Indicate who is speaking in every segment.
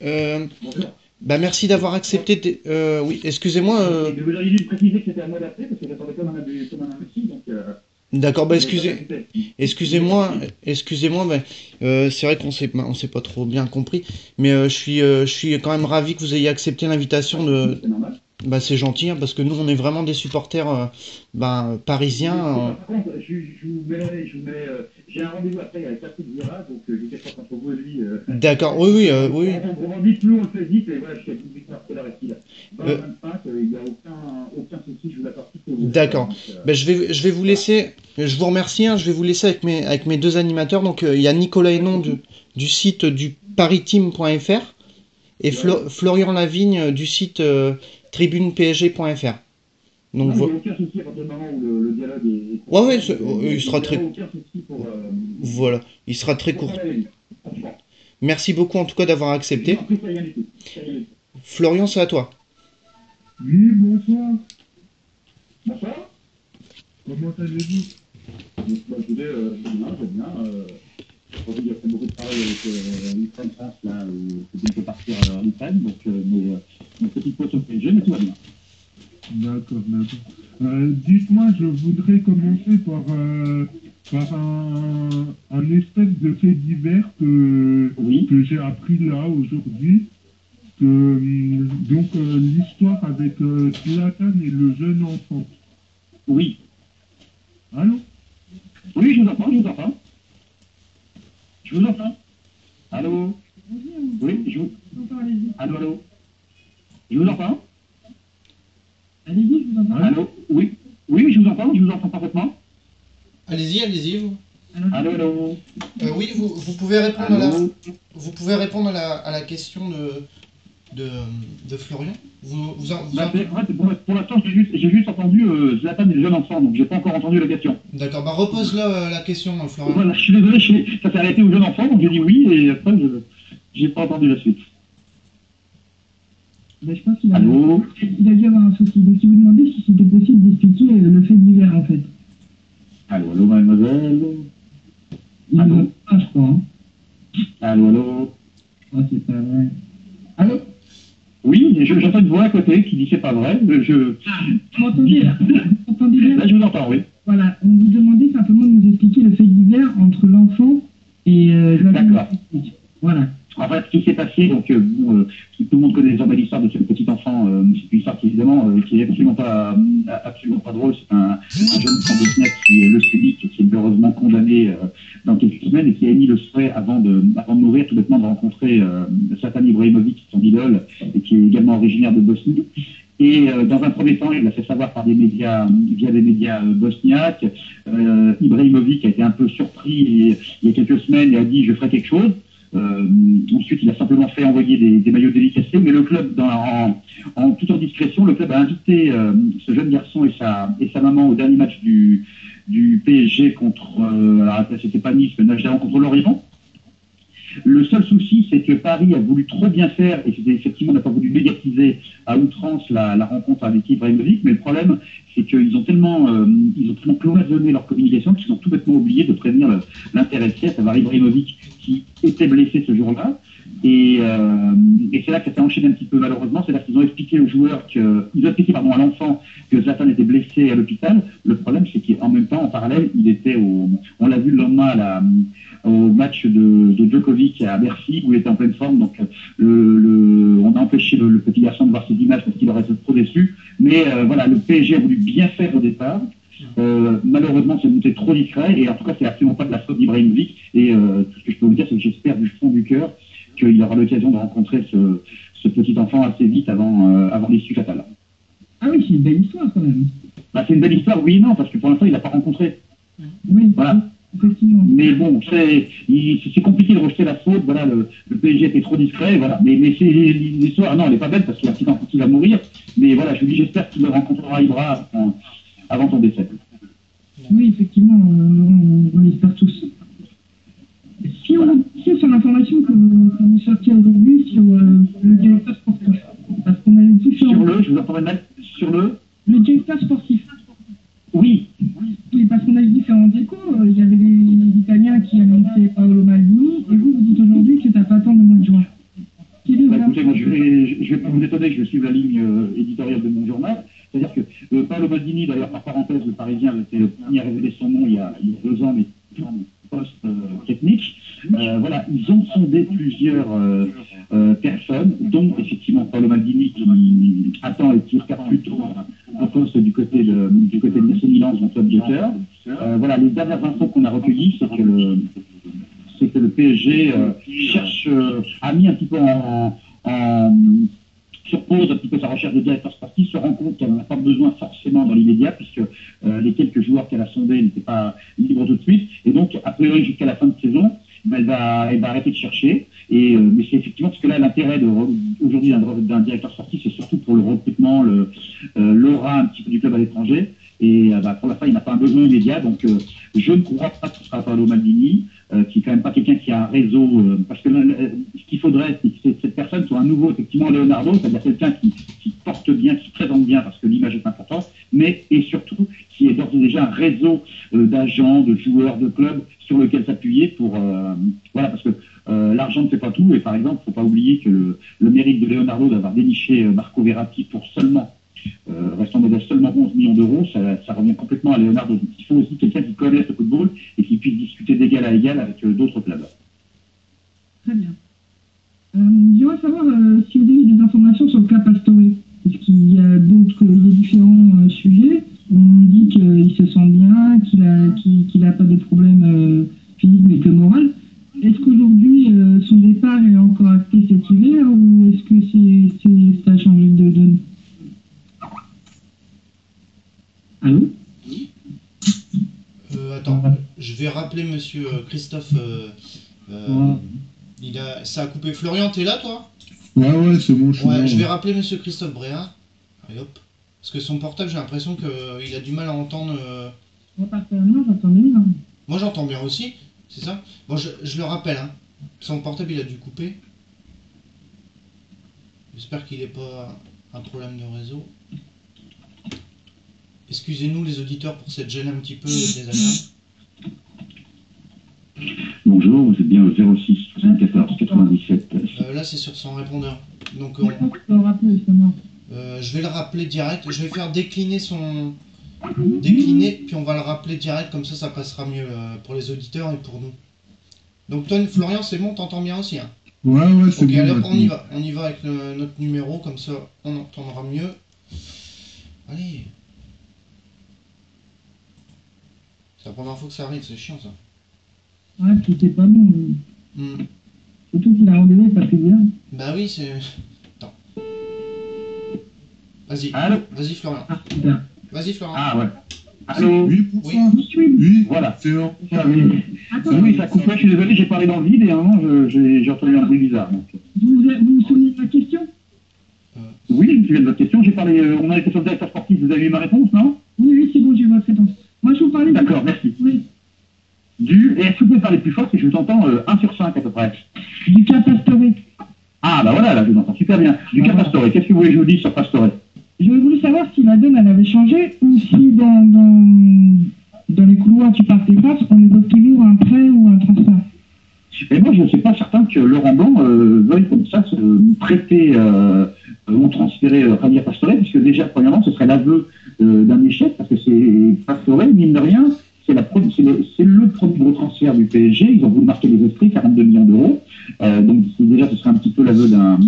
Speaker 1: Euh,
Speaker 2: Bonjour.
Speaker 1: Bah merci d'avoir accepté. Oui, excusez-moi.
Speaker 2: Et vous auriez dû me préciser que c'était à moi d'appeler, parce que j'attendais comme un imbécile, donc
Speaker 1: D'accord, bah
Speaker 2: je n'avais pas percuté. Je
Speaker 1: excusez-moi,
Speaker 2: m'excuse.
Speaker 1: excusez-moi, mais c'est vrai on s'est pas trop bien compris, mais je suis quand même ravi que vous ayez accepté
Speaker 2: Pas
Speaker 1: l'invitation
Speaker 2: de
Speaker 1: de.
Speaker 2: soucis, c'est normal.
Speaker 1: Bah c'est gentil, hein, parce que nous on est vraiment des supporters
Speaker 2: Mais écoutez,
Speaker 1: parisiens.
Speaker 2: par contre, je vous mets, j'ai un rendez-vous après avec Patrick Vira, donc je sais pas entre vous et lui,
Speaker 1: D'accord, oui, oui, oui.
Speaker 2: on va vite, nous on le fait vite, et voilà, je suis à 18 heures, quelle heure est-il?
Speaker 1: Euh,
Speaker 2: 20h25, il n'y a aucun souci, je vous apporte tout ce que vous voulez, quoi.
Speaker 1: d'accord.
Speaker 2: Donc
Speaker 1: Bah, je vais vous
Speaker 2: voilà,
Speaker 1: laisser. Je vous remercie, hein, je vais vous laisser avec mes deux animateurs. Donc il y a Nicolas
Speaker 2: pas de
Speaker 1: Hénon
Speaker 2: souci.
Speaker 1: du site du pariteam.fr et
Speaker 2: Ouais.
Speaker 1: Florian Lavigne du site tribunepsg.fr. Donc
Speaker 2: Non, il n'y a aucun souci à partir du moment où le dialogue est
Speaker 1: ouais, ouais,
Speaker 2: transparent, donc
Speaker 1: il
Speaker 2: il
Speaker 1: sera
Speaker 2: n'y aura
Speaker 1: très,
Speaker 2: aucun souci
Speaker 1: voilà, il sera très
Speaker 2: pour
Speaker 1: court.
Speaker 2: faire la vie. Franchement.
Speaker 1: Merci beaucoup en tout cas d'avoir
Speaker 2: Je vous
Speaker 1: accepté.
Speaker 2: en prie, c'est rien du tout. C'est rien du tout.
Speaker 1: Florian, c'est à toi.
Speaker 3: Oui, bonsoir.
Speaker 2: Bonsoir.
Speaker 3: Comment allez-vous?
Speaker 2: Bah, écoutez, c'est bien, c'est bien. Aujourd'hui, il a fait beaucoup de travail avec l'Ukraine-France, là, c'est bien de partir en Ukraine, donc une petite pause au PSG, mais tout va bien.
Speaker 3: D'accord, d'accord. Dites-moi, je voudrais commencer par un espèce de fait divers
Speaker 2: Oui,
Speaker 3: que j'ai appris là aujourd'hui. L'histoire avec Zlatan et le jeune enfant.
Speaker 2: oui.
Speaker 3: Allô?
Speaker 2: Oui, je vous entends, je vous entends. Je vous entends. Allô? Oui, je vous... Allô, allô? Je vous entends.
Speaker 4: Allez-y, je vous entends.
Speaker 2: Allô? Oui. Oui, je vous entends parfaitement.
Speaker 1: Allez-y, allez-y.
Speaker 2: Allô, allô?
Speaker 1: Oui, vous pouvez répondre
Speaker 2: Allô?
Speaker 1: vous pouvez répondre à la question de, de Florian.
Speaker 2: Bah, en fait, pour l'instant, j'ai juste entendu Zlatan et le jeune enfant, donc j'ai pas encore entendu la question.
Speaker 1: D'accord, bah repose la question, Florian.
Speaker 2: Voilà, je suis désolé, ça s'est arrêté au jeune enfant, donc j'ai dit oui, et après, j'ai pas entendu la suite.
Speaker 4: Ben, je pense
Speaker 2: Allô?
Speaker 4: il a dû avoir un souci. Donc, il vous demandait si c'était possible d'expliquer le fait divers, en fait.
Speaker 2: Allô, allô, mademoiselle?
Speaker 4: Il
Speaker 2: Allô?
Speaker 4: vous entend pas, je crois. Hein.
Speaker 2: Allô, allô?
Speaker 4: Oh, c'est pas vrai. Allô?
Speaker 2: Oui, j'entends une voix à côté qui dit c'est pas vrai,
Speaker 4: Vous m'entendez, là? Vous m'entendez bien?
Speaker 2: Là, je vous entends, oui.
Speaker 4: Voilà, on vous demandait simplement de nous expliquer le fait divers entre l'enfant et la
Speaker 2: D'accord.
Speaker 4: Voilà.
Speaker 2: En fait, ce qui s'est passé, donc tout le monde connaît désormais l'histoire de ce petit enfant. C'est une histoire qui évidemment qui est absolument pas drôle. C'est un jeune sans bosniaque qui est leucémique, qui est malheureusement condamné dans quelques semaines et qui a émis le souhait avant de mourir tout bêtement de rencontrer Zlatan Ibrahimovic, son idole, et qui est également originaire de Bosnie. Et dans un premier temps, il l'a fait savoir par des médias, via des médias bosniaques. Ibrahimovic a été un peu surpris il y a quelques semaines et a dit je ferai quelque chose. Ensuite, il a simplement fait envoyer des maillots dédicacés, mais le club, en toute discrétion, le club a invité ce jeune garçon et sa maman au dernier match du PSG contre, alors c'était pas Nice, mais contre l'Orient. Le seul souci, c'est que Paris a voulu trop bien faire et effectivement n'a pas voulu médiatiser à outrance la rencontre avec Ibrahimovic, mais le problème, c'est qu'ils ont tellement cloisonné leur communication qu'ils ont tout bêtement oublié de prévenir l'intéressé, à savoir Ibrahimovic, qui était blessé ce jour-là. Et c'est là que ça s'est enchaîné un petit peu malheureusement. C'est là qu'ils ont expliqué aux joueurs ils ont expliqué à l'enfant que Zlatan était blessé à l'hôpital. Le problème, c'est qu'en même temps, en parallèle, il était on l'a vu le lendemain au match de Djokovic à Bercy où il était en pleine forme. Donc on a empêché le petit garçon de voir ces images parce qu'il aurait été trop déçu. Mais voilà, le PSG a voulu bien faire au départ. Malheureusement, c'est monté trop discret et en tout cas, c'est absolument pas de la faute d'Ibrahimovic. Et tout ce que je peux vous dire, c'est que j'espère du fond du cœur qu'il aura l'occasion de rencontrer ce petit enfant assez vite avant l'issue fatale.
Speaker 4: Ah oui, c'est une belle histoire quand même.
Speaker 2: Bah, c'est une belle histoire, oui et non, parce que pour l'instant, il l'a pas rencontré.
Speaker 4: Oui,
Speaker 2: voilà.
Speaker 4: Effectivement.
Speaker 2: Mais bon, c'est compliqué de rejeter la faute. Voilà, le PSG était trop discret. Voilà. Mais c'est l'histoire, non, elle n'est pas belle parce qu'il y a un petit enfant qui va mourir. Mais voilà, je vous dis, j'espère qu'il rencontrera Ibra avant son décès.
Speaker 4: Oui, effectivement, on l'espère tous. Si on remercie sur l'information que vous sortiez aujourd'hui sur le directeur sportif, parce qu'on a eu différents...
Speaker 2: Je vous entends mal, sur
Speaker 4: le directeur sportif.
Speaker 2: Oui.
Speaker 4: Oui, parce qu'on a eu différents échos. Il y avait les Italiens qui annonçaient Paolo Maldini, et vous dites aujourd'hui que ça n'a pas tant de mois de juin. Quelle est
Speaker 2: vais pas vous étonner que je suive la ligne éditoriale de mon journal. C'est-à-dire que Paolo Maldini, d'ailleurs, par parenthèse, le Parisien était le premier à révéler son nom il y a 2 ans, mais post-technique. Voilà, ils ont sondé plusieurs personnes, dont effectivement Paolo Maldini qui attend et qui regarde plutôt un poste du côté de l'AC Milan, son club de cœur. Voilà, les dernières infos qu'on a recueillies, c'est que le PSG cherche, a mis un petit peu sur pause un petit peu sa recherche de directeur sportif, se rend compte qu'elle n'en a pas besoin forcément dans l'immédiat, puisque les quelques joueurs qu'elle a sondés n'étaient pas libres tout de suite, et donc a priori jusqu'à la fin de saison, elle va arrêter de chercher. Mais c'est effectivement parce que là l'intérêt aujourd'hui d'un directeur sportif, c'est surtout pour le recrutement, l'aura un petit peu du club à l'étranger. Et pour la fin, il n'a pas un besoin immédiat, donc je ne crois pas que ce sera Paolo Maldini, qui est quand même pas quelqu'un qui a un réseau, parce que ce qu'il faudrait, c'est que cette personne soit un nouveau, effectivement, Leonardo, c'est-à-dire quelqu'un qui porte bien, qui se présente bien, parce que l'image est importante, mais et surtout qui est d'ores et déjà un réseau d'agents, de joueurs, de clubs sur lequel s'appuyer pour, voilà, parce que l'argent ne fait pas tout, et par exemple, il ne faut pas oublier que le mérite de Leonardo d'avoir déniché Marco Verratti pour seulement restant modeste, seulement 11 millions d'euros, ça revient complètement à Leonardo. Donc, il faut aussi quelqu'un qui connaisse le football et qui puisse discuter d'égal à égal avec d'autres clubs.
Speaker 4: Très bien. J'aimerais savoir si vous avez des informations sur le cas Pastore. Est-ce qu'il y a différents sujets? On dit qu'il se sent bien, qu'il n'a pas de problème physique mais que moral. Est-ce qu'aujourd'hui son départ est encore acté cet hiver ou est-ce que ça a changé de donne? Allô?
Speaker 1: Attends, je vais rappeler monsieur Christophe. Ça a coupé. Florian, t'es là, toi?
Speaker 3: Ouais, c'est bon,
Speaker 1: je vais rappeler monsieur Christophe Bréa. Allez hop. Parce que son portable, j'ai l'impression qu'il a du mal à entendre.
Speaker 4: Moi, personnellement, j'entends bien.
Speaker 1: Moi, j'entends bien aussi, c'est ça? Bon, je le rappelle, hein. Son portable, il a dû couper. J'espère qu'il n'est pas un problème de réseau. Excusez-nous les auditeurs pour cette gêne un petit peu désagréable.
Speaker 2: Bonjour, vous êtes bien au 06 74 97.
Speaker 1: Là c'est sur son répondeur. Donc je vais le rappeler direct. Je vais faire décliner puis on va le rappeler direct, comme ça passera mieux pour les auditeurs et pour nous. Donc toi, Florian, c'est bon, t'entends bien aussi, hein?
Speaker 3: Ouais, c'est
Speaker 1: bon. Alors
Speaker 3: bon.
Speaker 1: on y va avec notre numéro, comme ça on entendra mieux. Allez. C'est la première fois que ça arrive, c'est chiant ça.
Speaker 4: Ouais, c'était pas bon. Surtout qu'il a rendez-vous pas très bien.
Speaker 1: Bah oui, c'est... Attends. Vas-y.
Speaker 2: Allô?
Speaker 1: Vas-y, Florian. Vas-y, Florian.
Speaker 2: Ah ouais. Allô?
Speaker 3: Oui,
Speaker 2: Oui, voilà.
Speaker 3: C'est bon.
Speaker 2: Oui, ça coupe. Je suis désolé, j'ai parlé dans le vide et à un moment j'ai entendu un bruit bizarre. Donc.
Speaker 4: Vous vous souvenez de la question?
Speaker 2: Oui, je me souviens de votre question. J'ai parlé, on a été sur le directeur sportif, vous avez eu ma réponse, non?
Speaker 4: Oui, c'est bon, j'ai votre réponse. Moi, je vous parlais.
Speaker 2: D'accord, merci.
Speaker 4: Oui.
Speaker 2: Et est-ce que vous pouvez parler plus fort, parce que je vous entends 1 sur 5 à peu près.
Speaker 4: Du cas Pastore.
Speaker 2: Ah, bah voilà, là, je vous entends super bien. Du cas Pastore, qu'est-ce que vous voulez que je vous dise sur Pastore?
Speaker 4: J'aurais voulu savoir si la donne, elle avait changé, ou si dans les couloirs du Parc des Princes, on évoque toujours un prêt ou un transfert.
Speaker 2: Et moi, je ne suis pas certain que Laurent Blanc veuille comme ça se prêter ou transférer Javier Pastore, puisque déjà, premièrement, ce serait l'aveu d'un échec, parce que c'est Pastore, mine de rien, c'est le premier gros transfert du PSG. Ils ont voulu marquer les esprits, 42 millions d'euros. Donc déjà, ce serait un petit peu l'aveu d'un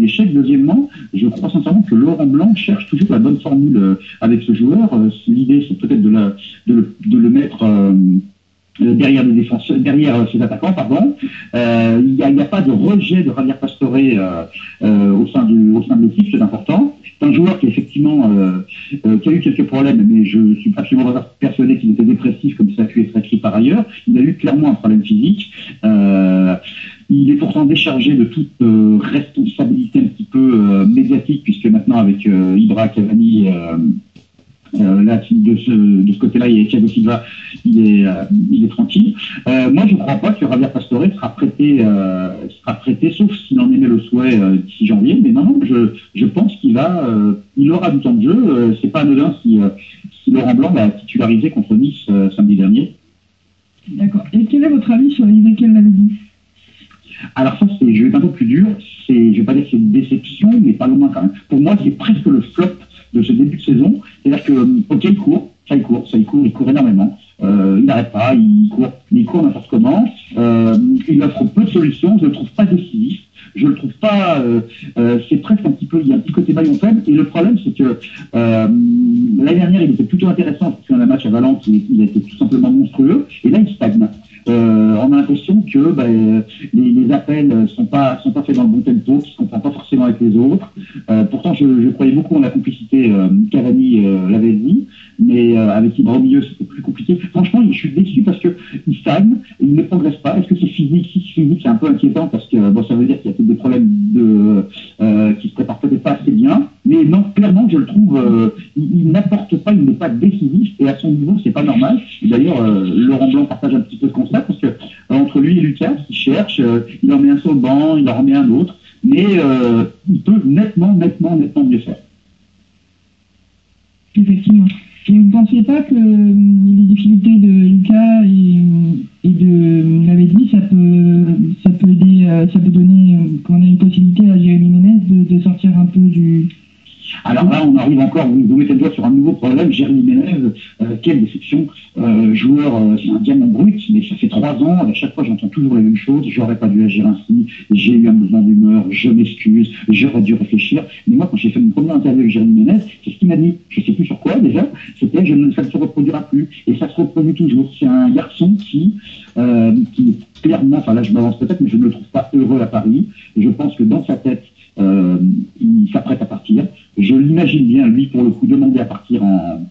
Speaker 2: échec. Deuxièmement, je crois sincèrement que Laurent Blanc cherche toujours la bonne formule avec ce joueur. L'idée, c'est peut-être de le mettre derrière les défenseurs, derrière ses attaquants, pardon. Il n'y a pas de rejet de Javier Pastore au sein de l'équipe, c'est important. C'est un joueur qui effectivement qui a eu quelques problèmes, mais je suis absolument persuadé qu'il était dépressif, comme ça a pu être écrit par ailleurs. Il a eu clairement un problème physique. Il est pourtant déchargé de toute responsabilité un petit peu médiatique, puisque maintenant avec Ibra, Cavani, là, de ce côté-là, il y a Thiago Silva, il est tranquille. Moi, je ne crois pas que Javier Pastore sera prêté, sauf s'il en émet le souhait d'ici janvier. Mais non, je pense qu'il aura du temps de jeu. C'est pas anodin si Laurent Blanc l'a titularisé contre Nice samedi dernier.
Speaker 4: D'accord. Et quel est votre avis sur l'idée qu'elle l'avait dit?
Speaker 2: Alors ça, je vais être un peu plus dur. Je vais pas dire que c'est une déception. pour moi, c'est presque le flop de ce début de saison. C'est-à-dire que, ok, il court énormément. Il n'arrête pas, il court n'importe comment. Il offre peu de solutions, je le trouve pas décisif. Je le trouve pas, c'est presque un petit peu, il y a un petit côté maillon faible. Et le problème, c'est que l'année dernière, il était plutôt intéressant parce qu'il y a un match à Valence, il a été tout simplement monstrueux. Et là, il stagne. On a l'impression que les appels sont pas faits dans le bon tempo, qu'ils ne comprend pas forcément avec les autres. Pourtant, je croyais beaucoup en la complicité Cavani-Lavezzi, mais avec Ibra au milieu, c'était plus compliqué. Franchement, je suis déçu parce que il stagne, il ne progresse pas. Est-ce que c'est physique? Si c'est physique, c'est un peu inquiétant parce que ça veut dire qu'il y a peut-être des problèmes qui se préparent peut-être pas assez bien. Mais non, clairement, je le trouve, il n'apporte pas, il n'est pas décisif et à son niveau, c'est pas normal. D'ailleurs, Laurent Blanc partage un petit peu ce constat parce que entre lui et Lucas, il cherche, il en met un sur le banc, il en remet un autre, mais il peut nettement mieux faire.
Speaker 4: Effectivement. Et vous ne pensiez pas que les difficultés de Lucas et de Lavezzi, ça peut aider, ça peut donner, qu'on a une possibilité à Jérémy Ménez de sortir un peu du...
Speaker 2: Alors là, on arrive encore, vous mettez le doigt sur un nouveau problème. Jérémy Ménez, quelle déception. Joueur, c'est un diamant brut, mais ça fait 3 ans, à chaque fois j'entends toujours la même chose. J'aurais pas dû agir ainsi, j'ai eu un mouvement d'humeur, je m'excuse, j'aurais dû réfléchir. Mais moi, quand j'ai fait mon premier interview avec Jérémy Ménez, c'est ce qu'il m'a dit. Je sais plus sur quoi déjà, c'était ça ne se reproduira plus. Et ça se reproduit toujours. C'est un garçon qui est clairement, enfin là je m'avance peut-être, mais je ne le trouve pas heureux à Paris. Et je pense que dans sa tête, il s'apprête à partir. Je l'imagine bien, lui, pour le coup, demander à partir en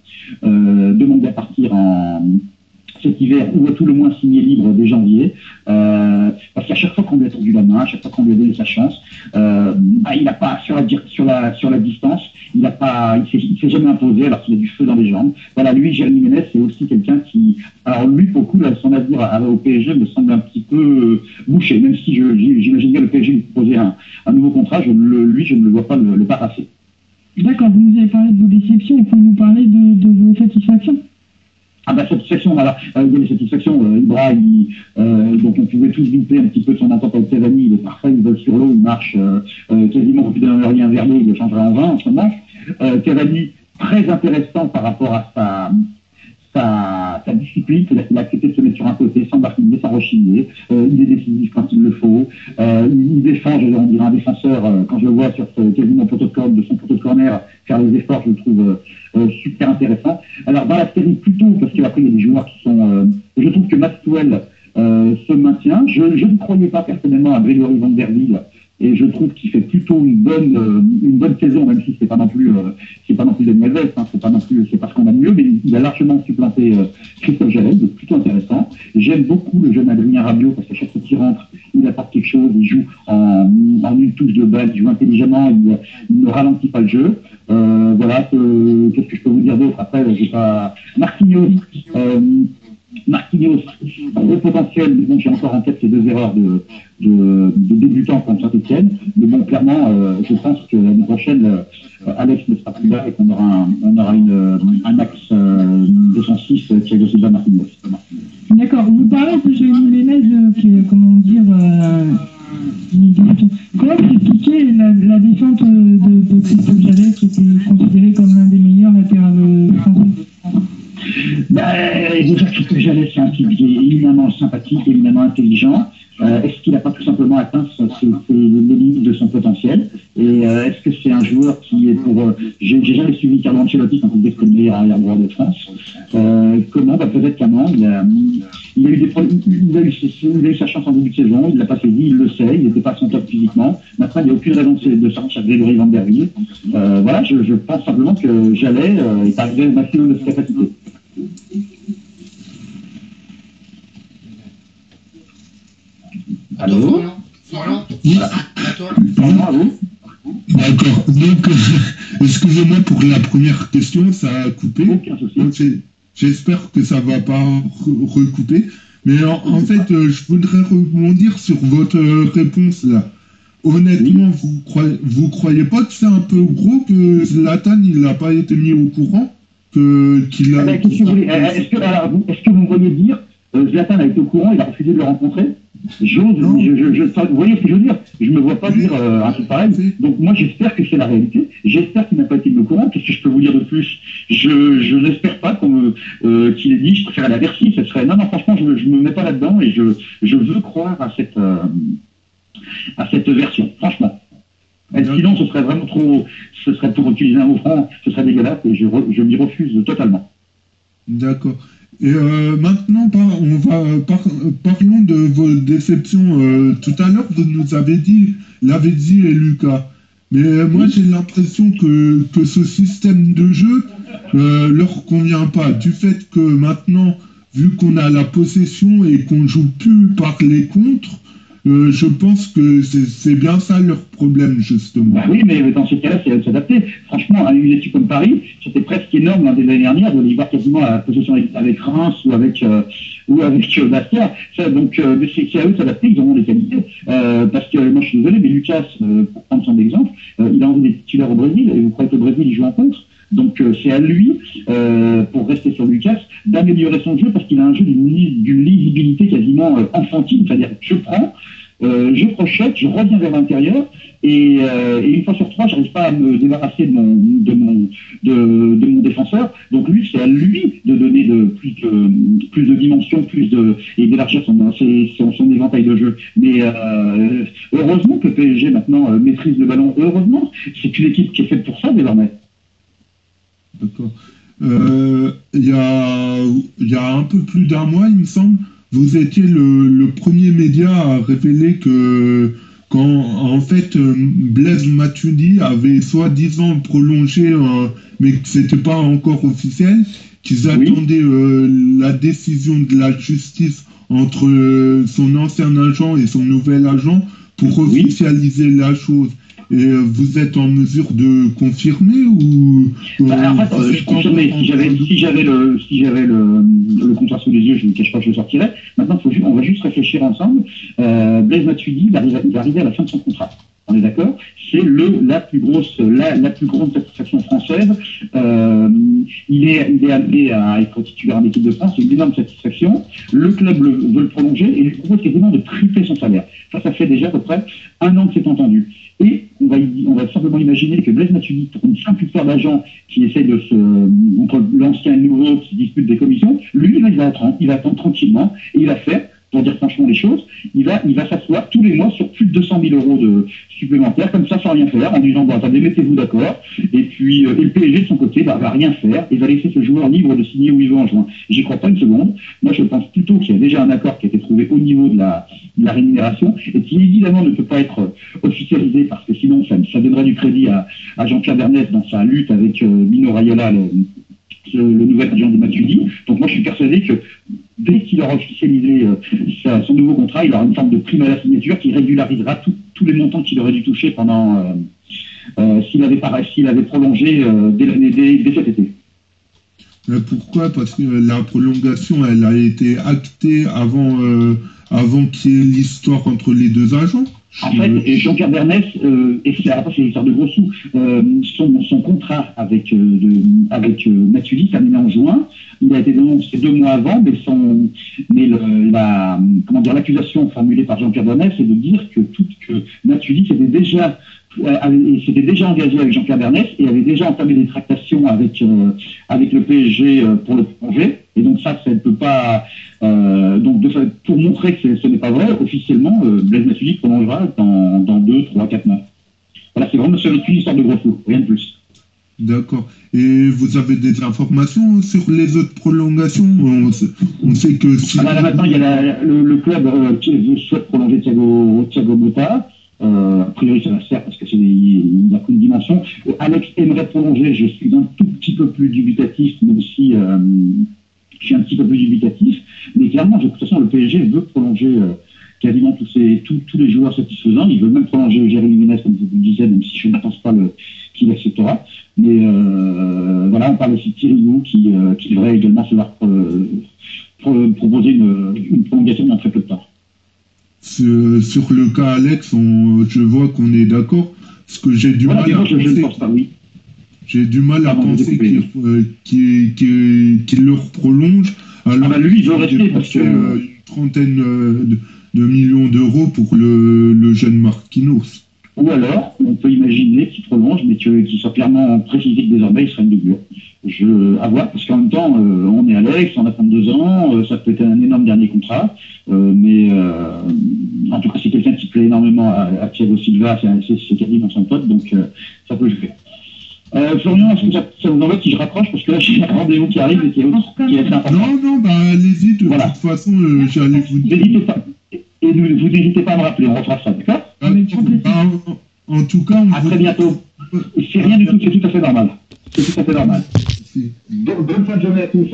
Speaker 2: cet hiver, ou à tout le moins signer libre dès janvier, parce qu'à chaque fois qu'on lui a tendu la main, à chaque fois qu'on lui a donné sa chance, il n'a pas, sur la distance, il s'est jamais imposé alors qu'il a du feu dans les jambes. Voilà, lui, Jérémy Ménez, c'est aussi quelqu'un qui, alors lui, pour le coup, son avenir au PSG me semble un petit peu bouché, même si j'imagine bien le PSG lui proposer un nouveau contrat, je ne le vois pas le passer.
Speaker 4: D'accord, vous nous avez parlé de vos déceptions, il faut nous parler de vos satisfactions.
Speaker 2: Ah bah satisfaction, voilà. Il y a des satisfactions. Ibra, donc on pouvait tous douter un petit peu de son entente avec Cavani, il est parfait, il vole sur l'eau, il marche quasiment au plus d'un rien vers l'eau, il le changerait en vin en ce moment. Cavani, très intéressant par rapport à sa discipline, c'est-à-dire qu'il a accepté de se mettre sur un côté sans barquiner, sans rechigner, il est décisif quand il le faut, il défend, on dirait un défenseur, quand je le vois sur quasiment de son poteau de corner, faire les efforts, je le trouve super intéressant. Alors dans la série plutôt, parce qu'après il y a des joueurs qui sont, je trouve que Maxwell se maintient, je ne croyais pas personnellement à Grégory Van der Wiel, et je trouve qu'il fait plutôt une bonne saison, même si c'est pas non plus Daniel Vest, c'est pas ce qu'on a de mieux, mais il a largement supplanté Christophe Jallet, donc plutôt intéressant. J'aime beaucoup le jeune Adrien Rabiot parce qu'à chaque fois qu'il rentre, il apporte quelque chose, il joue en une touche de balle, il joue intelligemment, il ne ralentit pas le jeu. Voilà, qu'est-ce que je peux vous dire d'autre? Après, j'ai pas Marquinhos, gros potentiel, mais bon, j'ai encore en tête ces 2 erreurs de débutants contre Saint-Etienne. Mais bon, clairement, je pense que l'année prochaine, Alex ne sera plus là et qu'on aura un axe défensif qui est aussi Marquinhos.
Speaker 4: D'accord. Vous parlez de Jérémy Ménez, comment dire, comment vous expliquez la descente de Christophe Jallet, qui était considéré comme l'un des meilleurs latérales français?
Speaker 2: Déjà, Christophe Jallet, c'est un type qui est éminemment sympathique, éminemment intelligent. Est-ce qu'il n'a pas tout simplement atteint les limites de son potentiel? Et est-ce que c'est un joueur qui est pour... J'ai jamais suivi Carlo Ancelotti quand il était le meilleur arrière-droit de France. Comment? Peut-être qu'à Mans, il a eu des problèmes, il a eu sa chance en début de saison, il ne l'a pas saisi, il le sait, il n'était pas à son top physiquement. Maintenant, il n'y a aucune raison de sortir Grégory Van der Wiel. Voilà, je pense simplement que Jallet est arrivé au maximum de ses capacités. Allô?
Speaker 3: D'accord. Donc, excusez-moi pour la première question, ça a coupé. Donc, j'espère que ça ne va pas recouper. Mais en fait, je voudrais rebondir sur votre réponse là. Honnêtement, vous croyez pas que c'est un peu gros que Zlatan il n'a pas été mis au courant qu'il a...
Speaker 2: Est-ce que vous me voyez dire Zlatan a été au courant, il a refusé de le rencontrer. Vous voyez ce que je veux dire? Je me vois pas dire un truc pareil. Donc moi j'espère que c'est la réalité. J'espère qu'il n'a pas été au courant. Qu'est-ce que je peux vous dire de plus? Je n'espère pas qu'il ait dit je préfère la Bercy. Ce serait non franchement je me mets pas là-dedans et je veux croire à cette version. Franchement. Et sinon ce serait vraiment trop. Ce serait pour utiliser un mot franc. Ce serait dégueulasse et je m'y refuse totalement.
Speaker 3: D'accord. Et maintenant, parlons de vos déceptions. Tout à l'heure, vous nous avez dit Lavezzi et Lucas. Mais moi, j'ai l'impression que ce système de jeu leur convient pas. Du fait que maintenant, vu qu'on a la possession et qu'on joue plus par les contres, je pense que c'est bien ça leur problème, justement.
Speaker 2: Bah oui, mais dans ce cas-là, c'est s'adapter. Franchement, à une équipe comme Paris, c'était presque énorme l'année dernière de les voir quasiment à la possession avec Reims ou avec Bastia. Donc, c'est à eux de s'adapter, ils auront des qualités. Parce que, moi, je suis désolé, mais Lucas, pour prendre son exemple, il a envie d'être titulaire au Brésil, et vous croyez que le Brésil, il joue en contre? Donc c'est à lui, pour rester sur Lucas, d'améliorer son jeu parce qu'il a un jeu d'une lisibilité quasiment enfantine, c'est-à-dire je prends, je crochette, je reviens vers l'intérieur et une fois sur trois, j'arrive pas à me débarrasser de mon défenseur. Donc lui, c'est à lui de donner plus de dimension, et d'élargir son éventail de jeu. Mais heureusement que le PSG maintenant maîtrise le ballon. Heureusement, c'est une équipe qui est faite pour ça désormais.
Speaker 3: D'accord. Il y a un peu plus d'un mois, il me semble, vous étiez le premier média à révéler que en fait Blaise Matuidi avait soi-disant prolongé, mais que c'était pas encore officiel, qu'ils attendaient la décision de la justice entre son ancien agent et son nouvel agent pour officialiser la chose. Et vous êtes en mesure de confirmer ou
Speaker 2: en fait, je confirmais. Si j'avais le contrat sous les yeux, je ne cache pas que je le sortirais. Maintenant, on va juste réfléchir ensemble. Blaise Matuidi, il va arriver à la fin de son contrat. On est d'accord? C'est la plus grande satisfaction française. Il est amené à être titulaire en équipe de France. C'est une énorme satisfaction. Le club veut le prolonger et lui propose quasiment de tripler son salaire. Ça fait déjà à peu près un an que c'est entendu. Et on va simplement imaginer que Blaise Matuidi, pour une simple histoire d'agent qui essaie entre l'ancien et le nouveau, qui dispute des commissions, lui, il va attendre tranquillement et il va faire, pour dire franchement les choses, il va s'asseoir tous les mois sur plus de 200 000 euros de supplémentaires, comme ça, sans rien faire, en disant, bon, attendez, mettez-vous d'accord, et puis, et le PSG, de son côté, va rien faire, et va laisser ce joueur libre de signer où il veut en juin. J'y crois pas une seconde. Moi, je pense plutôt qu'il y a déjà un accord qui a été trouvé au niveau de la rémunération, et qui, évidemment, ne peut pas être officialisé, parce que sinon, ça donnerait du crédit à Jean-Pierre Bernès dans sa lutte avec Mino Raiola, le nouvel agent de Matuidi. Donc moi, je suis persuadé que dès qu'il aura officialisé son nouveau contrat, il aura une forme de prime à la signature qui régularisera tous les montants qu'il aurait dû toucher pendant s'il avait prolongé dès cet été.
Speaker 3: Pourquoi? Parce que la prolongation, elle a été actée avant qu'il y ait l'histoire entre les deux agents.
Speaker 2: En fait, Jean-Pierre Bernès, et après c'est l'histoire de gros sous, son contrat avec Matuidi terminé en juin. Il a été dénoncé 2 mois avant, mais l'accusation formulée par Jean-Pierre Bernès, c'est de dire que Matuidi s'était déjà engagé avec Jean-Pierre Bernès et avait déjà entamé des tractations avec le PSG pour le prolonger. Et donc ça ne peut pas. Pour montrer que ce n'est pas vrai, officiellement, Blaise Matuidi prolongera dans 2, 3, 4 mois. Voilà, c'est vraiment une histoire de gros fou, rien de plus.
Speaker 3: D'accord. Et vous avez des informations sur les autres prolongations? On sait que...
Speaker 2: Là, maintenant, il y a le club qui souhaite prolonger Thiago Motta. A priori, ça va se faire parce que il n'y a qu'une dimension. Alex aimerait prolonger. Je suis un tout petit peu plus dubitatif, même si je suis un petit peu plus dubitatif. Mais clairement, de toute façon, le PSG veut prolonger quasiment tous les joueurs satisfaisants. Ils veulent même prolonger Jérémy Ménez, comme je vous le disais, même si je ne pense pas qu'il acceptera. Mais voilà, on parle aussi de Thierry qui devrait également se voir proposer une prolongation dans très peu de temps.
Speaker 3: Sur le cas Alex, je vois qu'on est d'accord, parce que j'ai du mal à penser. Je ne pense pas, oui. J'ai du mal à penser qu'il leur prolonge, Alors,
Speaker 2: lui, il veut rester parce que
Speaker 3: une trentaine de millions d'euros pour le jeune Marquinhos.
Speaker 2: Ou alors, on peut imaginer qu'il prolonge, mais qu'il soit clairement précisé que désormais, il sera une doublure. À voir, parce qu'en même temps, on est Alex, on a 32 ans, ça peut être un énorme dernier contrat, mais en tout cas, c'est quelqu'un qui plaît énormément à Thiago Silva, c'est quasiment son pote, donc ça peut jouer. Florian, est-ce que ça vous embête si je rapproche, parce que là, j'ai un rendez-vous qui arrive et qui est assez important.
Speaker 3: Non, allez-y, de toute façon, j'allais vous dire.
Speaker 2: N'hésitez pas. Et vous n'hésitez pas à me rappeler, on refera ça, d'accord?
Speaker 3: En tout cas,
Speaker 2: à très bientôt. C'est rien du tout, c'est tout à fait normal. C'est tout à fait normal. Bonne fin de journée à tous.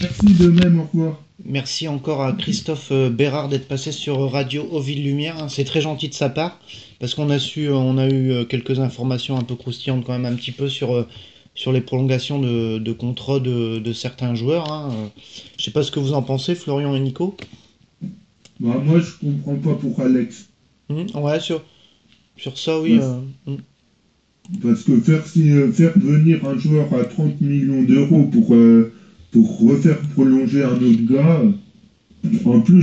Speaker 3: Merci de même, au revoir.
Speaker 1: Merci encore à Christophe Bérard d'être passé sur Radio Hauville Lumière. C'est très gentil de sa part, parce qu'on a eu quelques informations un peu croustillantes quand même un petit peu sur les prolongations de contrats de certains joueurs. Je sais pas ce que vous en pensez, Florian et Nico.
Speaker 3: Moi, je comprends pas pour Alex.
Speaker 1: Ouais, sur ça, oui.
Speaker 3: Parce que faire venir un joueur à 30 millions d'euros pour refaire prolonger un autre gars, en plus,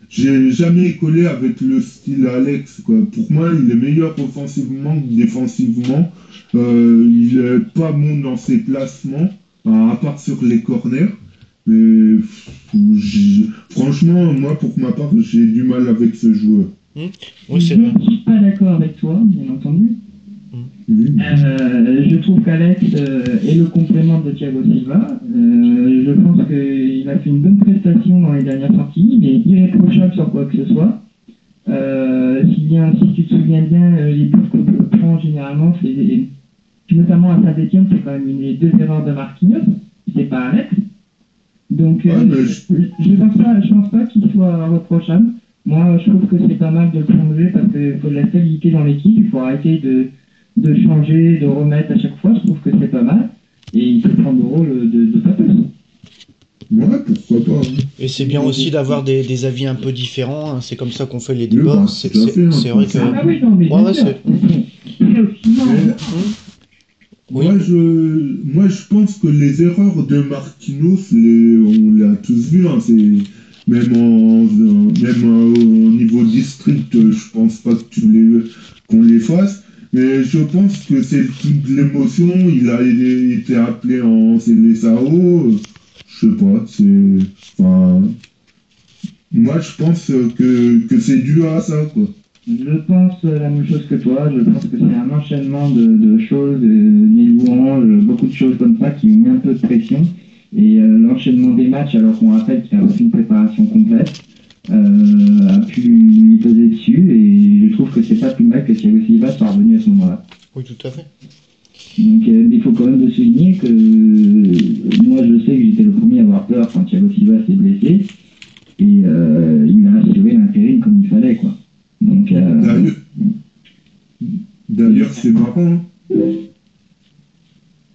Speaker 3: j'ai jamais collé avec le style Alex, quoi. Pour moi, il est meilleur offensivement que défensivement. Il est pas bon dans ses placements, à part sur les corners. Mais franchement, moi, pour ma part, j'ai du mal avec ce joueur.
Speaker 1: Oui,
Speaker 4: je ne suis pas d'accord avec toi, bien entendu. Je trouve qu'Alex est le complément de Thiago Silva. Je pense qu'il a fait une bonne prestation dans les dernières parties. Il est irréprochable sur quoi que ce soit. Si tu te souviens bien, les buts qu'on prend généralement, notamment à Saint-Etienne, c'est quand même les 2 erreurs de Marquinhos, c'est pas Alex. Donc je pense pas qu'il soit reprochable. Moi, je trouve que c'est pas mal de le prolonger parce qu'il faut de la stabilité dans l'équipe. Il faut arrêter de changer, de remettre à chaque fois. Je trouve que c'est pas mal. Et il peut prendre le rôle de Papes.
Speaker 3: Ouais, pourquoi pas.
Speaker 1: Et c'est bien aussi d'avoir des avis un peu différents. C'est comme ça qu'on fait les débats. C'est vrai que.
Speaker 4: Ah oui, non, mais
Speaker 3: Moi, je pense que les erreurs de Marquinhos, on l'a tous vu. Même au niveau district, je pense pas qu'on les fasse. Mais je pense que c'est le coup de l'émotion. Il a été appelé en Seleção. Je sais pas. Moi, je pense que c'est dû à ça, quoi.
Speaker 4: Je pense la même chose que toi. Je pense que c'est un enchaînement de choses, des louanges, beaucoup de choses comme ça qui ont mis un peu de pression. Et l'enchaînement des matchs, alors qu'on rappelle qu'il a reçu une préparation complète, a pu lui peser dessus. Et je trouve que c'est pas plus mal que Thiago Silva soit revenu à ce moment-là.
Speaker 1: Oui, tout à fait.
Speaker 4: Donc, il faut quand même souligner que moi, je sais que j'étais le premier à avoir peur quand Thiago Silva s'est blessé. Et il a assuré l'intérim comme il fallait, quoi. Donc,
Speaker 3: D'ailleurs, c'est marrant.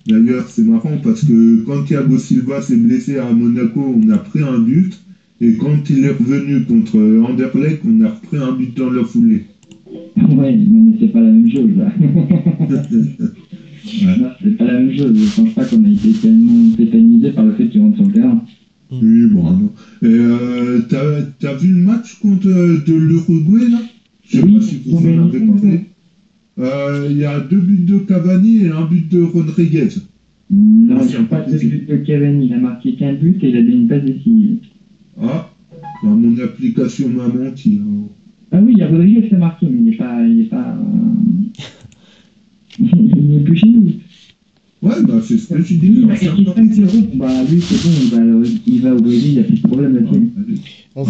Speaker 3: D'ailleurs, c'est marrant parce que quand Thiago Silva s'est blessé à Monaco, on a pris un but. Et quand il est revenu contre Anderlecht, on a repris un but dans la foulée.
Speaker 4: Ouais, mais c'est pas la même chose, là. Non, c'est pas la même chose. Je pense pas qu'on a été tellement tétanisé par le fait qu'il rentre sur le terrain.
Speaker 3: Oui, bon, non. Et t'as vu le match contre de l'Uruguay, là? Je sais pas si vous en avez parlé. Il y a 2 buts de Cavani et un but de Rodriguez.
Speaker 4: Non, il n'y a pas de but de Cavani. Il a marqué qu'un but et il a donné une passe décisive.
Speaker 3: Ah, mon application m'a menti.
Speaker 4: Ah oui, il y a Rodriguez qui a marqué, mais il n'est pas... il n'est plus chez nous.
Speaker 3: Ouais, c'est ce que je dis.
Speaker 4: Il a gagné 5-0. Bah lui, c'est bon, il va au Brésil, il n'y a plus de problème là-dessus.
Speaker 1: On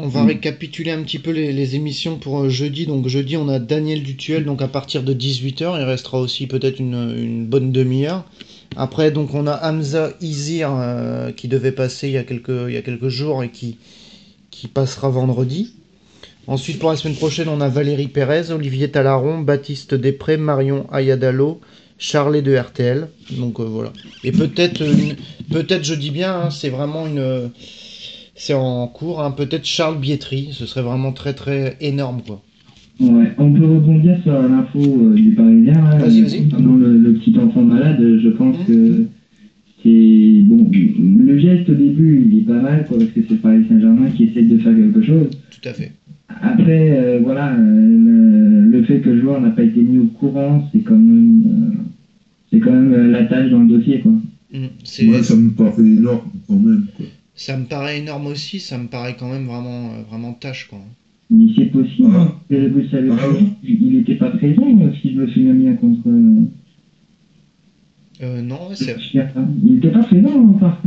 Speaker 1: va récapituler un petit peu les émissions pour jeudi. Donc jeudi, on a Daniel Dutuel, donc à partir de 18h. Il restera aussi peut-être une bonne demi-heure. Après, donc on a Hamza Izir qui devait passer il y a quelques jours et qui passera vendredi. Ensuite, pour la semaine prochaine, on a Valérie Pérez, Olivier Talaron, Baptiste Després, Marion Ayadalo, Charlet de RTL. Donc voilà. Et peut-être, je dis bien, c'est vraiment c'est en cours, peut-être Charles Bietri. Ce serait vraiment très très énorme, quoi.
Speaker 4: Ouais, on peut rebondir sur l'info du Parisien.
Speaker 1: Vas-y.
Speaker 4: Pendant le petit enfant malade, je pense que
Speaker 5: c'est bon, le geste au début il est pas mal quoi, parce que c'est Paris Saint-Germain qui essaie de faire quelque chose.
Speaker 1: Tout à fait.
Speaker 5: Après, voilà, le fait que le joueur n'a pas été mis au courant, c'est quand même la tâche dans le dossier quoi.
Speaker 3: Moi, ça me paraît énorme quand même quoi.
Speaker 1: Ça me paraît énorme aussi, ça me paraît quand même vraiment, vraiment tâche quoi.
Speaker 5: Mais c'est possible, vous savez pas, il n'était pas présent si je me souviens bien contre.
Speaker 1: Non, c'est.
Speaker 5: Il n'était pas présent au parc.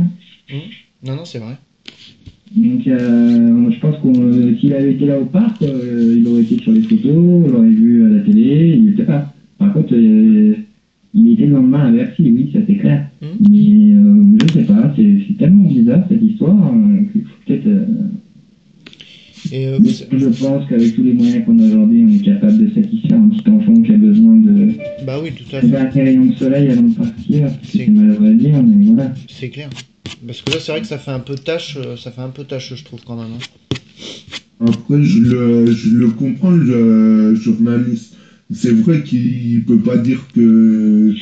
Speaker 1: Non, c'est vrai.
Speaker 5: Donc, je pense que s'il avait été là au parc, il aurait été sur les photos, on l'aurait vu à la télé, il n'était pas. Par contre, il était le lendemain à Bercy, oui, ça c'est clair. Mais je sais pas, c'est tellement bizarre cette histoire qu'il faut peut-être. Je pense qu'avec tous les moyens qu'on a aujourd'hui, on est capable de satisfaire un petit enfant qui a besoin de.
Speaker 1: Bah oui, tout à fait.
Speaker 5: Un rayon de soleil avant de partir. C'est malheureux à dire, mais voilà.
Speaker 1: C'est clair. Parce que là, c'est vrai que ça fait un peu tâche, je trouve quand même.
Speaker 3: Après, je le comprends, le journaliste. C'est vrai qu'il peut pas dire que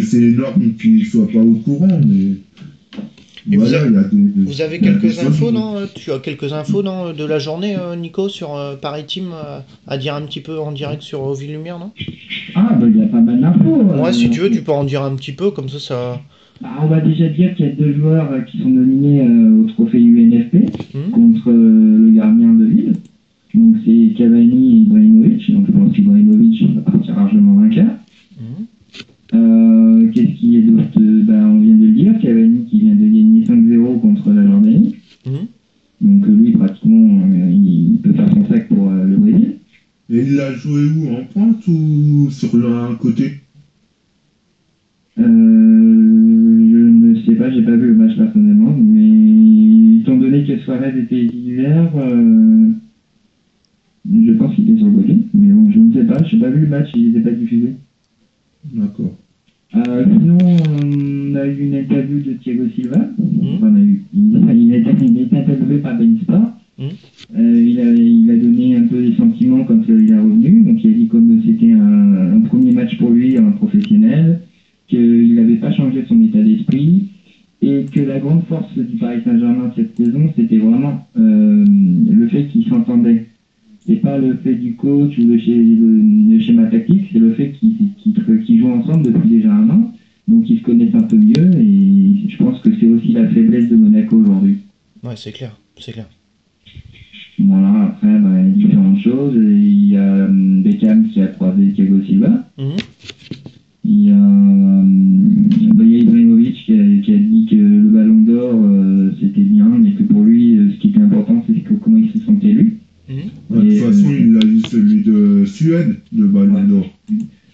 Speaker 3: c'est énorme qu'il soit pas au courant, mais.
Speaker 1: Et voilà, vous avez quelques infos, non? Tu as quelques infos de la journée, Nico, sur Paris Team à dire un petit peu en direct sur Ville Lumière, non?
Speaker 5: Ah, bah il y a pas mal d'infos.
Speaker 1: Ouais, si tu veux, tu peux en dire un petit peu, comme ça.
Speaker 5: On va déjà dire qu'il y a 2 joueurs qui sont nominés au trophée UNFP contre le gardien de Lille. Donc c'est Cavani et Ibrahimovic. Donc je pense qu'Ibrahimovic va partir largement vainqueur. Qu'est-ce qu'il y a d'autre? On vient de le dire, Cavani qui vient de gagner 5-0 contre la Jordanie. Donc lui, pratiquement, il peut faire son sac pour le Brésil.
Speaker 3: Et il a joué où? En pointe ou sur un côté?
Speaker 5: Je ne sais pas, j'ai pas vu le match personnellement, mais étant donné que Suarez était titulaire, je pense qu'il était sur le côté. Mais bon, je ne sais pas, j'ai pas vu le match, il n'était pas diffusé.
Speaker 3: D'accord.
Speaker 5: Sinon, on a eu une interview de Thiago Silva. Il a été interviewé par Ben Sport. Il a donné un peu des sentiments quand il est revenu. Donc il a dit comme c'était un premier match pour lui en professionnel, qu'il n'avait pas changé son état d'esprit et que la grande force du Paris Saint-Germain cette saison, c'était vraiment le fait qu'il s'entendait. C'est pas le fait du coach ou le schéma tactique, c'est le fait qu'ils jouent ensemble depuis déjà un an, donc ils se connaissent un peu mieux et je pense que c'est aussi la faiblesse de Monaco aujourd'hui.
Speaker 1: Ouais, c'est clair.
Speaker 5: Voilà, après, il y a différentes choses. Il y a Beckham qui a croisé Thiago Silva. Il y a Ibrahimovic qui a dit que le ballon d'or c'était bien, mais que pour lui, ce qui était important, c'est comment il se sentait lui.
Speaker 3: De toute façon, il a eu celui de Suède, le ballon d'or.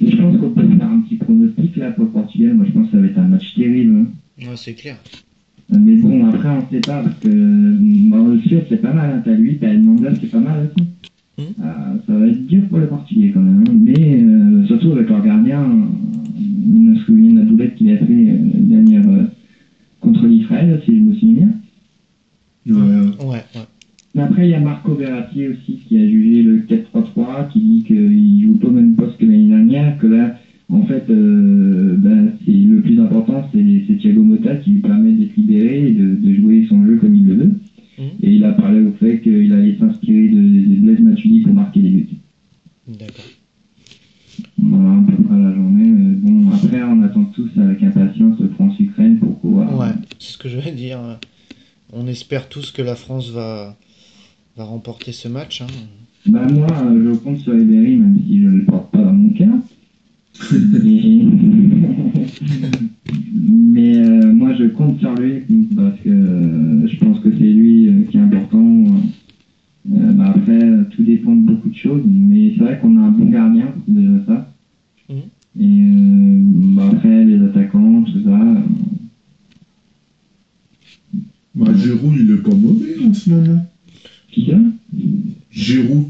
Speaker 5: Et je pense qu'on peut faire un petit pronostic là pour le Portugal. Moi, je pense que ça va être un match terrible.
Speaker 1: Ouais, c'est clair.
Speaker 5: Mais bon, après, on ne sait pas, parce que le Suède, c'est pas mal. T'as lui, t'as Elmander, c'est pas mal aussi. Ça va être dur pour les Portugais quand même. Mais surtout avec leur gardien, on me souvient de la doulette qu'il a fait dernière contre l'Israël, si je me souviens bien.
Speaker 1: Ouais.
Speaker 5: Mais après, il y a Marco Verratti aussi qui a jugé le 4-3-3, qui dit qu'il joue pas au même poste que l'année dernière, que là, en fait, c'est le plus important, c'est Thiago Motta qui lui permet d'être libéré et de jouer son jeu comme il le veut. Et il a parlé au fait qu'il allait s'inspirer de Blaise Matuidi pour marquer les buts.
Speaker 1: D'accord.
Speaker 5: Voilà, à peu près la journée. Bon, après, on attend tous avec impatience France-Ukraine pour pouvoir...
Speaker 1: Ouais, c'est ce que je vais dire. On espère tous que la France va remporter ce match.
Speaker 5: Moi, je compte sur Ribéry, même si je ne le porte pas dans mon cœur. Mais moi, je compte sur lui parce que je pense que c'est lui qui est important. Après, tout dépend de beaucoup de choses. Mais c'est vrai qu'on a un bon gardien, c'est déjà ça. Et après, les attaquants, tout ça...
Speaker 3: Giroud, il est pas mauvais en ce moment.
Speaker 5: Qui ça?
Speaker 3: Giroud.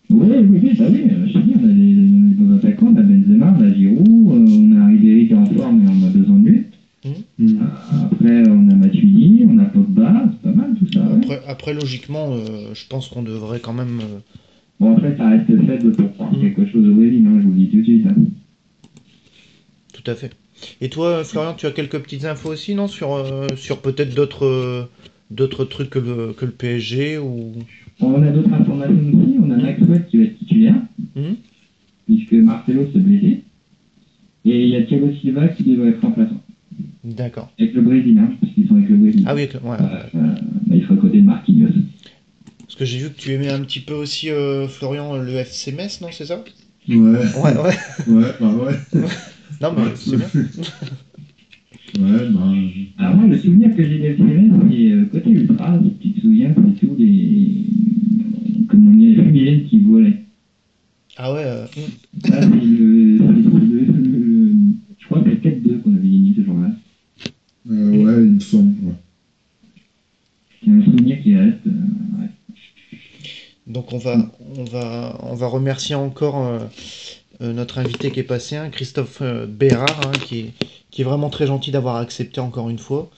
Speaker 5: Oui, je dis, on a des bons attaquants, on a Benzema, on a Giroud, on a Ribéry qui est en forme et on a besoin de lui. Après, on a Matuidi, on a Pogba, c'est pas mal tout ça.
Speaker 1: Après logiquement, je pense qu'on devrait quand même...
Speaker 5: Bon, après, ça reste faible pour prendre quelque chose au Brésil, je vous le dis tout de suite.
Speaker 1: Tout à fait. Et toi, Florian, tu as quelques petites infos aussi, non, sur peut-être d'autres trucs que le PSG ou...
Speaker 5: On a d'autres informations aussi. On a Maxwell qui va être titulaire, puisque Marcelo s'est blessé. Et il y a Thiago Silva qui devrait être remplaçant.
Speaker 1: D'accord.
Speaker 5: Avec le Brésil, parce qu'ils sont avec le Brésil.
Speaker 1: Ah oui,
Speaker 5: il sera à côté de Marquinhos.
Speaker 1: Parce que j'ai vu que tu aimais un petit peu aussi, Florian, le FC Metz, non, c'est ça?
Speaker 3: Ouais.
Speaker 1: Ouais.
Speaker 3: Ouais.
Speaker 1: Non, mais c'est bien.
Speaker 3: Ouais,
Speaker 5: Alors moi, le souvenir que j'ai d'FC Metz, c'est côté ultra, si tu te souviens, c'est tous les... Comment on dit, les fumigènes qui volaient.
Speaker 1: Ah ouais.
Speaker 5: Ça, c'est je crois que c'est 4-2 qu'on avait gagné ce jour-là.
Speaker 3: ouais, il me semble. Ouais.
Speaker 5: C'est un souvenir qui reste. Ouais.
Speaker 1: Donc on va remercier encore notre invité qui est passé, Christophe Bérard, qui est vraiment très gentil d'avoir accepté encore une fois.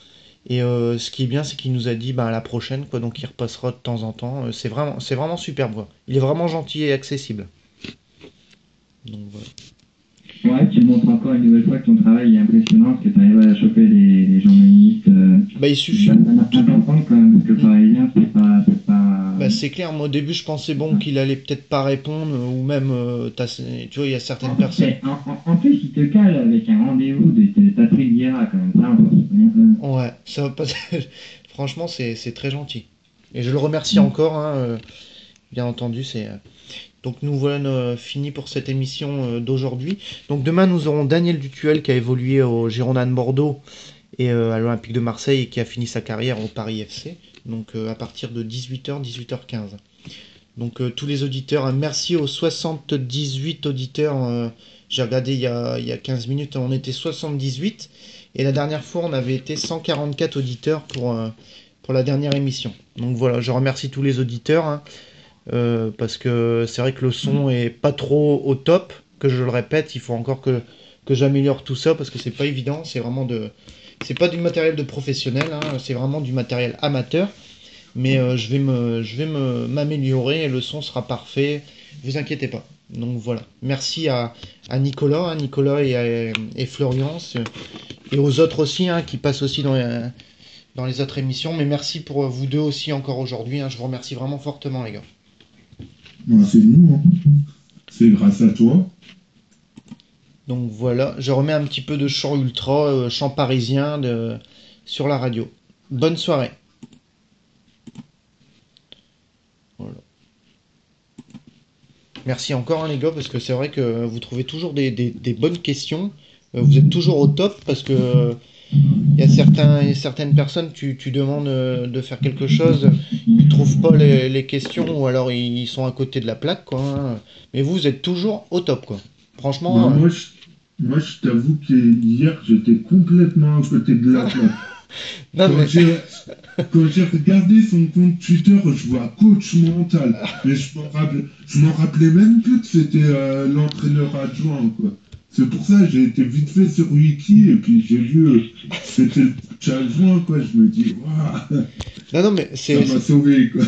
Speaker 1: Et ce qui est bien, c'est qu'il nous a dit à la prochaine, quoi. Donc il repassera de temps en temps. C'est vraiment superbe, quoi. Il est vraiment gentil et accessible. Donc voilà.
Speaker 5: Ouais, tu montres encore une nouvelle fois que ton travail est impressionnant, parce que tu arrives à choper des journalistes.
Speaker 1: Il suffit.
Speaker 5: C'est important quand même, parce que le Parisien, c'est pas...
Speaker 1: C'est clair, moi au début je pensais qu'il allait peut-être pas répondre, ou même, tu vois, il y a certaines personnes...
Speaker 5: En plus, il te cale avec un rendez-vous de Patrick Vieira, quand même. Ça,
Speaker 1: ouais, ça va pas... Franchement, c'est très gentil. Et je le remercie encore, bien entendu, c'est... Donc nous voilà finis pour cette émission d'aujourd'hui. Donc demain nous aurons Daniel Dutuel qui a évolué au Girondins de Bordeaux et à l'Olympique de Marseille et qui a fini sa carrière au Paris FC. Donc à partir de 18h, 18h15. Donc tous les auditeurs, merci aux 78 auditeurs. J'ai regardé il y a 15 minutes, on était 78. Et la dernière fois on avait été 144 auditeurs pour la dernière émission. Donc voilà, je remercie tous les auditeurs. Parce que c'est vrai que le son est pas trop au top, que je le répète, il faut encore que j'améliore tout ça parce que c'est pas évident, c'est pas du matériel de professionnel, c'est vraiment du matériel amateur, mais je vais m'améliorer et le son sera parfait, vous inquiétez pas. Donc voilà, merci à Nicolas et Florian et aux autres aussi qui passent aussi dans les autres émissions, mais merci pour vous deux aussi encore aujourd'hui, je vous remercie vraiment fortement les gars.
Speaker 3: C'est nous, c'est grâce à toi.
Speaker 1: Donc voilà, je remets un petit peu de chant ultra, chant parisien sur la radio. Bonne soirée. Voilà. Merci encore les gars, parce que c'est vrai que vous trouvez toujours des bonnes questions. Vous êtes toujours au top, parce que il y a certaines personnes, tu demandes de faire quelque chose, ils trouvent pas les questions, ou alors ils sont à côté de la plaque, quoi. Mais vous êtes toujours au top, quoi. Franchement.
Speaker 3: Moi, je t'avoue qu'hier, j'étais complètement à côté de la plaque. Quand j'ai regardé son compte Twitter, je vois coach mental. Mais je m'en rappelais même plus que c'était l'entraîneur adjoint, quoi. C'est pour ça que j'ai été vite fait sur Wiki et puis j'ai vu c'était le coach adjoint, quoi. Je me dis, waouh,
Speaker 1: Non, mais
Speaker 3: ça m'a sauvé, quoi.